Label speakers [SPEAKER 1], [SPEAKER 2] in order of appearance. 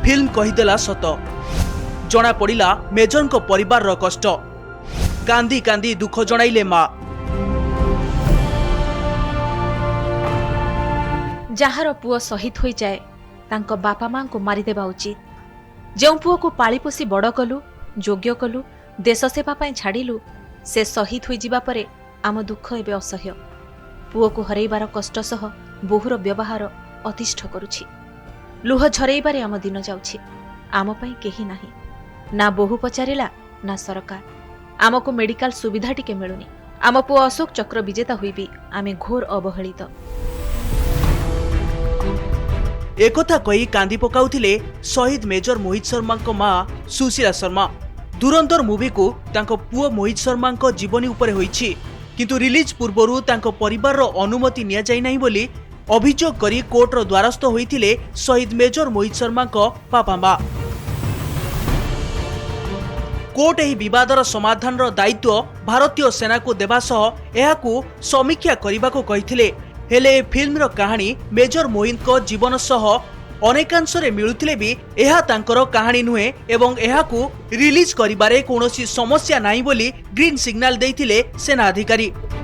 [SPEAKER 1] Film कहीदेला सत जना पड़ा मेजर परिवार कष्ट कांदी कांदी दुख जणाइले मां।
[SPEAKER 2] जार पुओ शहीद हो जाए तांको बापा मां को मारिदेवा उचित। जो पुओ को पाली पोसी बड़ कलु योग्य कलु देश सेवा पाई छाड़िलु से शहीद हो जिबा परे आम दुख एबे असह्य। पुओ को हरैबार कष्ट सह बोहुर व्यवहार अतिष्ठ करुछि। लुह झरैबारे आम दिन जाउछि। आम पई केही नाही, ना बोहू पचारिला ना सरकार। आमको मेडिकल सुविधा टिके मिलुनी। आम पुओ अशोक चक्र विजेता होइबी आमे घोर अवहेलित।
[SPEAKER 1] एकथा कही कांदी पकाउथिले शहीद मेजर मोहित शर्मा मां सुशीला शर्मा। दुरंधर मूवी को तांको पुओ मोहित शर्मा जीवनी उपरे होईछि, किंतु रिलीज पूर्वरु तांको परिवार रो अनुमति निया जाई नाही बोली अभियोग करी कोर्ट रो द्वारस्थ होईथिले शहीद मेजर मोहित शर्मा बापा मां। कोर्ट एही विवादर समाधान रो दायित्व भारतीय सेना को देबा सह एहाकू समीक्षा करिबाको कहिथिले। हेले ए फिल्म रो कहानी मेजर मोहित को जीवन सह अनेकांशरे मिलुथिले भी एहा तांकर कहानी नुहे एवं एहाकू रिलीज करिबारे कोनोसी समस्या नाही बोली ग्रीन सिग्नल देइथिले सेना अधिकारी।